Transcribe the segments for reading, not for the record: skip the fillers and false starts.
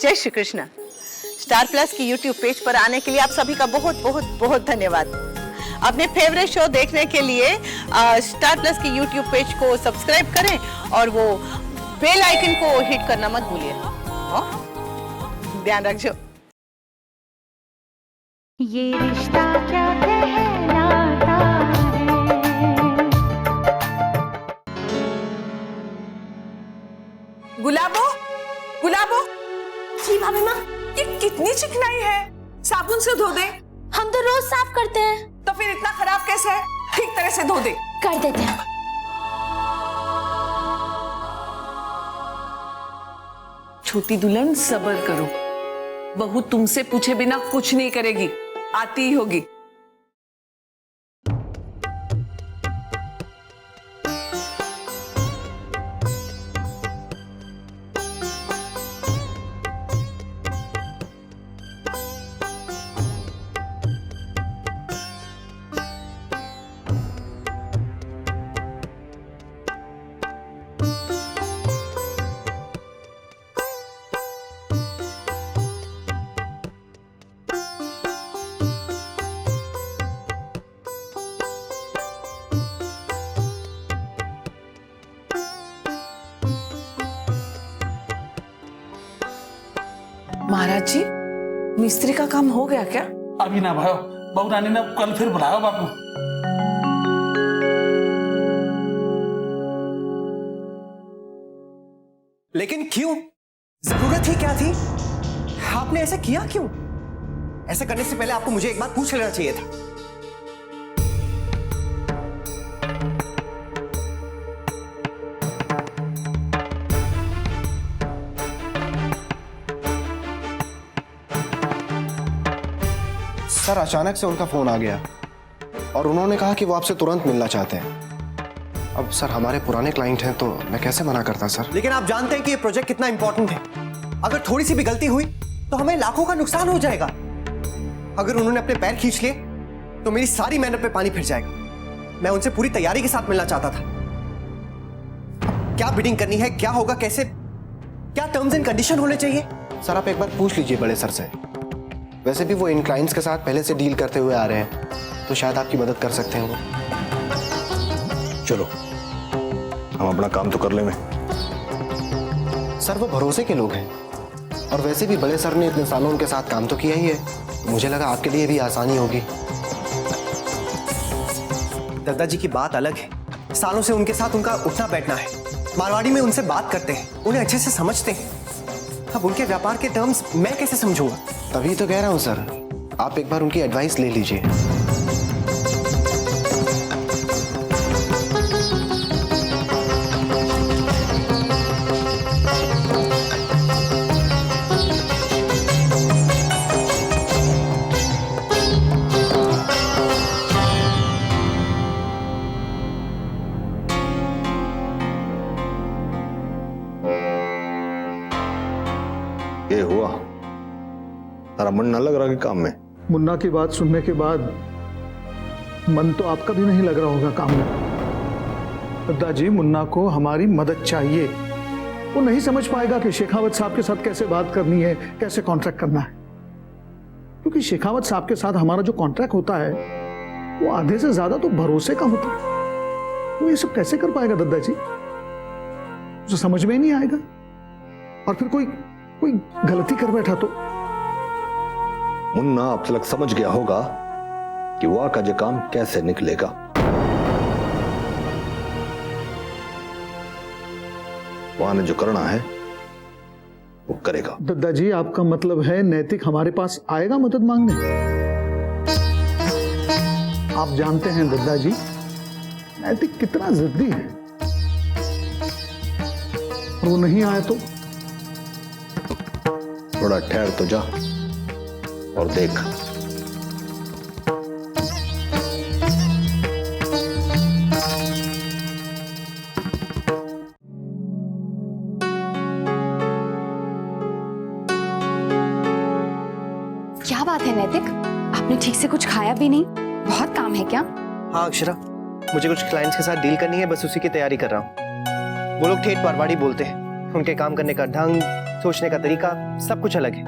जय Shri Krishna. Star plus की YouTube page पर आने के लिए आप सभी का बहुत बहुत बहुत धन्यवाद। अपने फेवरेट शो देखने के लिए स्टार प्लस की यूट्यूब पेज को सब्सक्राइब करें और वो बेल आइकन को हिट करना मत भूलिए। ध्यान रखिए। ये रिश्ता क्या कहलाता है। गुलाबो, गुलाबो, जी भाभी माँ। ये कितनी चिकनाई है, साबुन से धो दे। हम तो रोज साफ करते हैं। तो फिर इतना खराब कैसे है? ठीक तरह से धो दे। कर देते हैं। छोटी दुल्हन सब्र करो, बहू तुमसे पूछे बिना कुछ नहीं करेगी, आती ही होगी। महाराज जी, मिस्त्री का काम हो गया क्या? अभी ना भाई, बहू रानी ने कल फिर बुलाया बापू। लेकिन क्यों? जरूरत ही क्या थी? आपने ऐसा किया क्यों? ऐसा करने से पहले आपको मुझे एक बात पूछ लेना चाहिए था। सर, अचानक से उनका फोन आ गया और उन्होंने कहा कि वो आपसे तुरंत मिलना चाहते हैं। अब सर, हमारे पुराने क्लाइंट हैं तो मैं कैसे मना करता सर। लेकिन आप जानते हैं कि ये प्रोजेक्ट कितना इंपॉर्टेंट है। अगर थोड़ी सी भी गलती हुई तो हमें लाखों का नुकसान हो जाएगा। अगर उन्होंने अपने पैर खींच लिए तो मेरी सारी मेहनत पे पानी फिर जाएगा। मैं उनसे पूरी तैयारी के साथ मिलना चाहता था। क्या बिडिंग करनी है, क्या होगा, कैसे, क्या टर्म्स एंड कंडीशन होने चाहिए? सर, आप एक बार पूछ लीजिए बड़े सर से। वैसे भी वो इन क्लाइंट्स के साथ पहले से डील करते हुए आ रहे हैं, तो शायद आपकी मदद कर सकते हैं वो। चलो, हम अपना काम तो कर ले में। सर, वो भरोसे के लोग हैं और वैसे भी बड़े सर ने इतने सालों उनके साथ काम तो किया ही है। मुझे लगा आपके लिए भी आसानी होगी। दादाजी की बात अलग है। सालों से उनके साथ उनका उठना बैठना है। मारवाड़ी में उनसे बात करते हैं, उन्हें अच्छे से समझते हैं। अब उनके व्यापार के टर्म्स मैं कैसे समझूंगा? तभी तो कह रहा हूँ सर, आप एक बार उनकी एडवाइस ले लीजिए। ये हुआ, तारा मन ना लग रहा कि काम में? मुन्ना की बात सुनने के बाद मन तो आपका भी नहीं लग रहा होगा काम में। दादाजी, मुन्ना को हमारी मदद चाहिए। वो नहीं समझ पाएगा कि शेखावत साहब के साथ कैसे बात करनी है, कैसे कॉन्ट्रैक्ट करना है। क्योंकि शेखावत साहब के साथ हमारा जो कॉन्ट्रैक्ट होता है वो आधे से ज्यादा तो भरोसे का होता है। वो ये सब कैसे कर पाएगा दादाजी? उसे समझ में ही नहीं आएगा। और फिर कोई गलती कर बैठा तो? मुन्ना अब तक समझ गया होगा कि वाह का जो काम कैसे निकलेगा। वहां ने जो करना है वो करेगा। दादाजी, आपका मतलब है नैतिक हमारे पास आएगा मदद मांगने? आप जानते हैं दादाजी, नैतिक कितना जिद्दी है। और वो नहीं आया तो? थोड़ा ठहर तो जा और देख। क्या बात है नैतिक, आपने ठीक से कुछ खाया भी नहीं? बहुत काम है क्या? हाँ अक्षरा, मुझे कुछ क्लाइंट्स के साथ डील करनी है, बस उसी की तैयारी कर रहा हूँ। वो लोग ठेठ मारवाड़ी बोलते हैं। उनके काम करने का ढंग, सोचने का तरीका सब कुछ अलग है।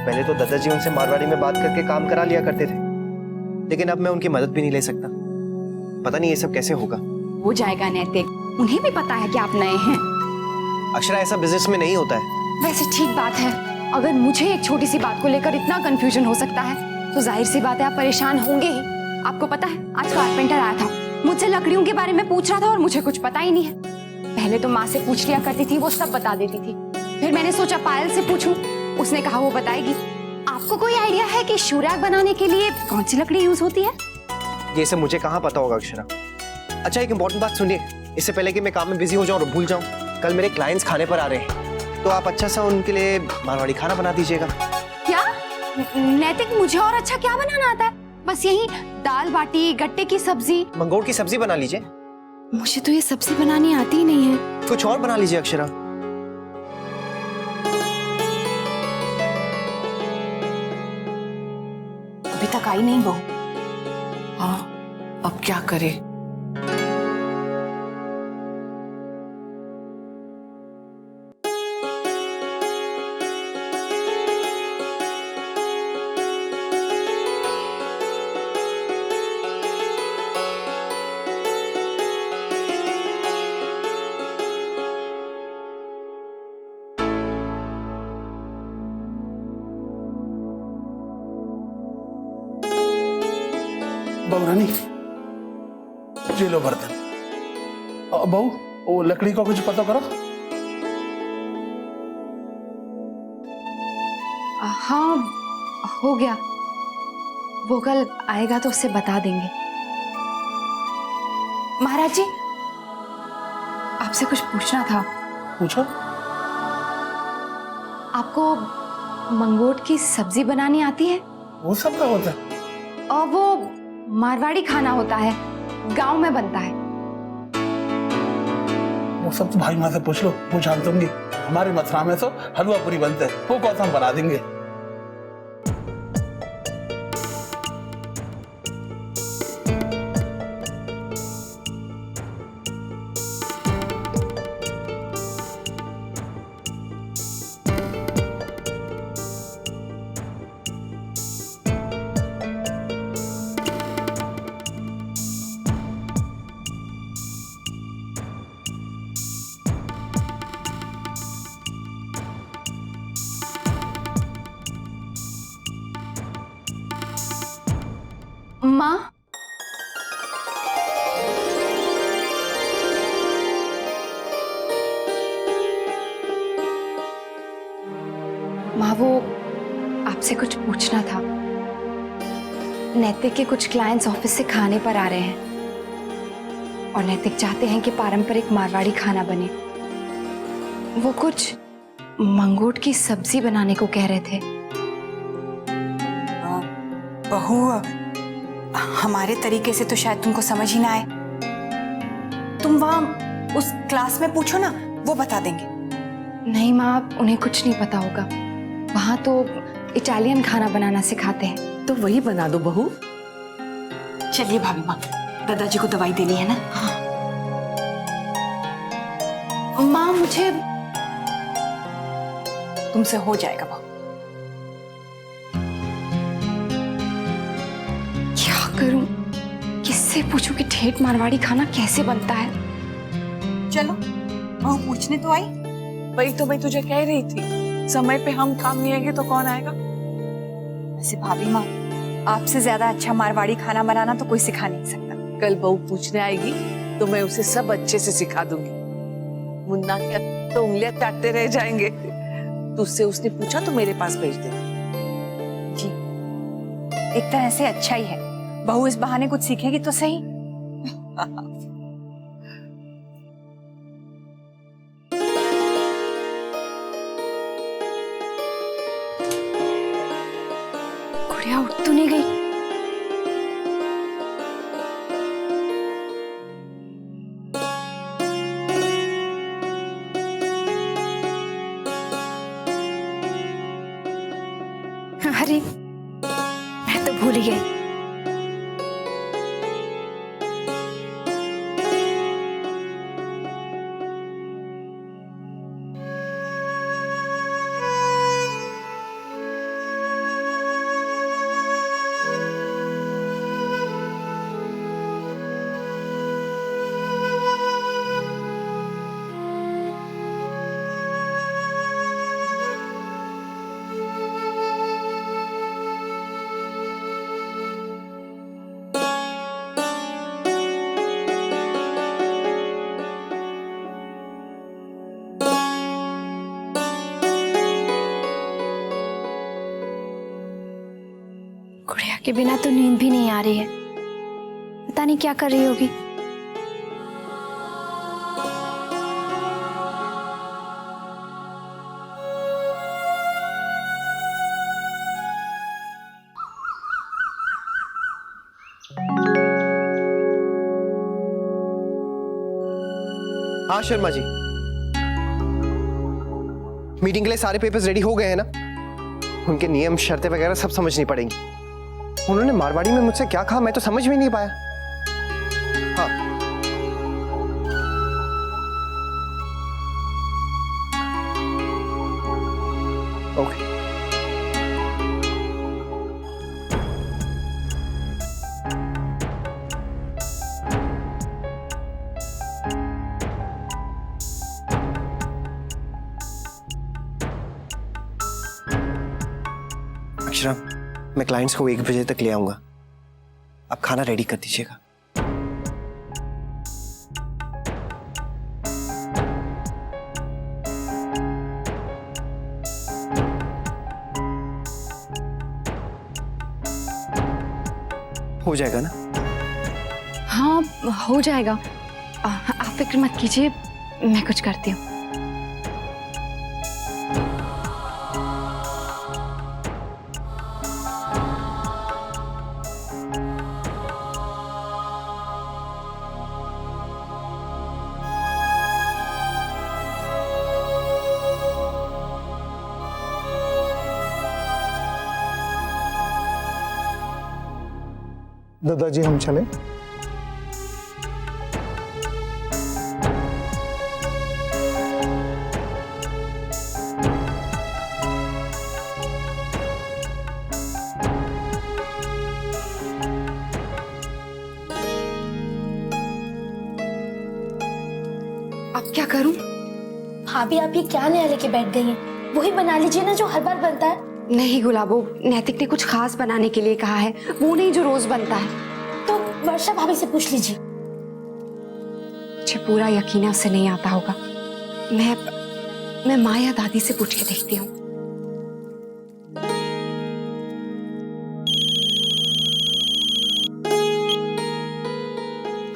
पहले तो दादाजी उनसे मारवाड़ी में बात करके काम करा लिया करते थे, लेकिन अब मैं उनकी मदद भी नहीं ले सकता। पता नहीं ये सब कैसे होगा। हो जाएगा नैतिक, उन्हें भी पता है कि आप नए हैं। अक्षरा, ऐसा बिजनेस में नहीं होता है। वैसे ठीक बात है, अगर मुझे एक छोटी सी बात को लेकर इतना कंफ्यूजन हो सकता है तो जाहिर सी बात है आप परेशान होंगे ही। आपको पता है आज कारपेंटर आया था, मुझसे लकड़ियों के बारे में पूछ रहा था और मुझे कुछ पता ही नहीं है। पहले तो माँ से पूछ लिया करती थी, वो सब बता देती थी। फिर मैंने सोचा पायल से पूछूं, उसने कहा वो बताएगी। आपको कोई आइडिया है कि शूरैक बनाने के लिए कौन सी लकड़ी यूज होती है? ये सब मुझे कहाँ पता होगा अक्षरा। अच्छा, एक इम्पोर्टेंट बात सुनिए, इससे पहले कि मैं काम में बिजी हो जाऊं और भूल जाऊं, कल मेरे क्लाइंट्स खाने पर आ रहे हैं, तो आप अच्छा सा उनके लिए मारवाड़ी खाना बना दीजिएगा। क्या नैतिक, मुझे और अच्छा क्या बनाना आता है? बस यही दाल बाटी, गट्टे की सब्जी। मंगोड़ की सब्जी बना लीजिए। मुझे तो ये सब्जी बनानी आती ही नहीं है। कुछ और बना लीजिए अक्षरा। अभी तक आई नहीं बहू। हाँ, अब क्या करे? बहू रानी, ये लो बर्तन। बहू, वो लकड़ी का कुछ पता करो। हाँ, हो गया। वो कल आएगा तो उससे बता देंगे। महाराज जी, आपसे कुछ पूछना था। पूछो। आपको मंगोट की सब्जी बनानी आती है? वो सब क्या होता है? और वो मारवाड़ी खाना होता है, गांव में बनता है। वो सब तो भाई माँ से पूछ लो, वो जान दूंगी। हमारे मथुरा में तो हलवा पूरी बनते हैं, वो कौन सा हम बना देंगे। माँ, माँ वो आपसे कुछ पूछना था। नैतिक के कुछ क्लाइंट्स ऑफिस से खाने पर आ रहे हैं और नैतिक चाहते हैं कि पारंपरिक मारवाड़ी खाना बने। वो कुछ मंगोट की सब्जी बनाने को कह रहे थे। बहू, हमारे तरीके से तो शायद तुमको समझ ही ना आए। तुम वहां उस क्लास में पूछो ना, वो बता देंगे। नहीं माँ, उन्हें कुछ नहीं पता होगा। वहां तो इटालियन खाना बनाना सिखाते हैं। तो वही बना दो बहू। चलिए भाभी माँ, दादाजी को दवाई देनी है ना। माँ मुझे तुमसे हो जाएगा बहू। क्या करूं? किससे पूछूं कि ठेठ मारवाड़ी खाना कैसे बनता है? चलो, बहू पूछने तो आई। वही तो मैं तुझे कह रही थी, समय पे हम काम नहीं आएंगे तो कौन आएगा? वैसे भाभी माँ, आपसे ज्यादा अच्छा मारवाड़ी खाना बनाना तो कोई सिखा नहीं सकता। कल बहू पूछने आएगी तो मैं उसे सब अच्छे से सिखा दूंगी। मुन्ना क्या तो उंगलियां चाटते रह जाएंगे। तुझसे उसने पूछा तो मेरे पास भेज दे। जी, एक तरह से अच्छा ही है। बहू इस बहाने कुछ सीखेगी तो सही। गुड़िया उठ तो नहीं गई? अरे मैं तो भूल ही गई। गुड़िया के बिना तो नींद भी नहीं आ रही है, पता नहीं क्या कर रही होगी। हाँ शर्मा जी, मीटिंग के लिए सारे पेपर्स रेडी हो गए हैं ना? उनके नियम शर्तें वगैरह सब समझनी पड़ेंगी। उन्होंने मारवाड़ी में मुझसे क्या कहा मैं तो समझ भी नहीं पाया। हाँ ओके। अक्षरा, मैं क्लाइंट्स को 1 बजे तक ले आऊंगा, आप खाना रेडी कर दीजिएगा। हो जाएगा ना? हाँ हो जाएगा, आप फिक्र मत कीजिए, मैं कुछ करती हूँ। दादाजी हम चले? अब क्या करूं? भाभी आप ये क्या नया लेके बैठ गई हैं? वही बना लीजिए ना जो हर बार बनता है। नहीं गुलाबो, नैतिक ने कुछ खास बनाने के लिए कहा है, वो नहीं जो रोज बनता है। तो वर्षा भाभी से पूछ लीजिए। मुझे पूरा यकीन है उससे नहीं आता होगा। मैं माँ या दादी से पूछ के देखती हूँ।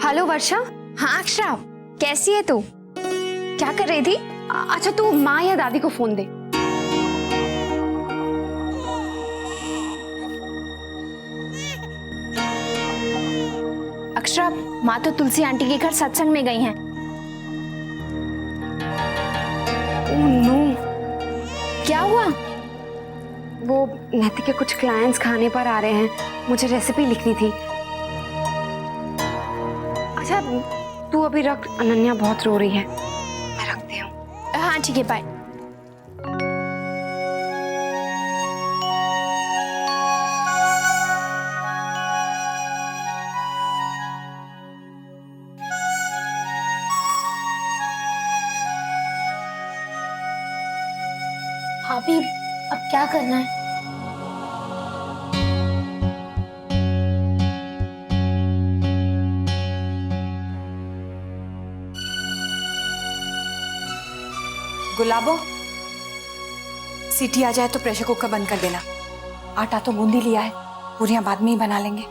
हेलो वर्षा। हाँ अक्षरा, कैसी है तू? क्या कर रही थी? अच्छा तू माँ या दादी को फोन दे। अक्षरा, माँ तो तुलसी आंटी के घर सत्संग में गई हैं। ओह नो, क्या हुआ? वो नैतिक के कुछ क्लाइंट्स खाने पर आ रहे हैं, मुझे रेसिपी लिखनी थी। अच्छा तू अभी रख, अनन्या बहुत रो रही है, मैं रखती हूँ। हाँ ठीक है, बाय। भाभी अब क्या करना है? गुलाबो, सीटी आ जाए तो प्रेशर कुकर बंद कर देना। आटा तो गूंद ही लिया है, पूरियां बाद में ही बना लेंगे।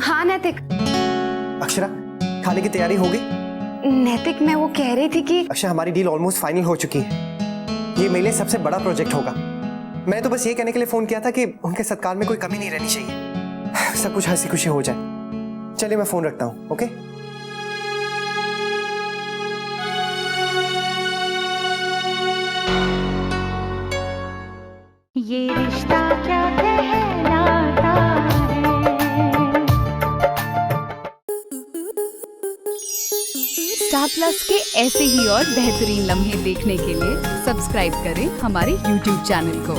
हाँ नैतिक। अक्षरा, खाने की तैयारी हो गई? नैतिक मैं वो कह रही थी कि अक्षरा, हमारी डील ऑलमोस्ट फाइनल हो चुकी है। ये मेरे लिए सबसे बड़ा प्रोजेक्ट होगा। मैं तो बस ये कहने के लिए फोन किया था कि उनके सत्कार में कोई कमी नहीं रहनी चाहिए, सब कुछ हंसी खुशी हो जाए। चलिए मैं फोन रखता हूँ। ओके? ये रिश्ता क्या कहलाता है। स्टार प्लस के ऐसे ही और बेहतरीन लम्हे देखने के लिए सब्सक्राइब करें हमारे YouTube चैनल को।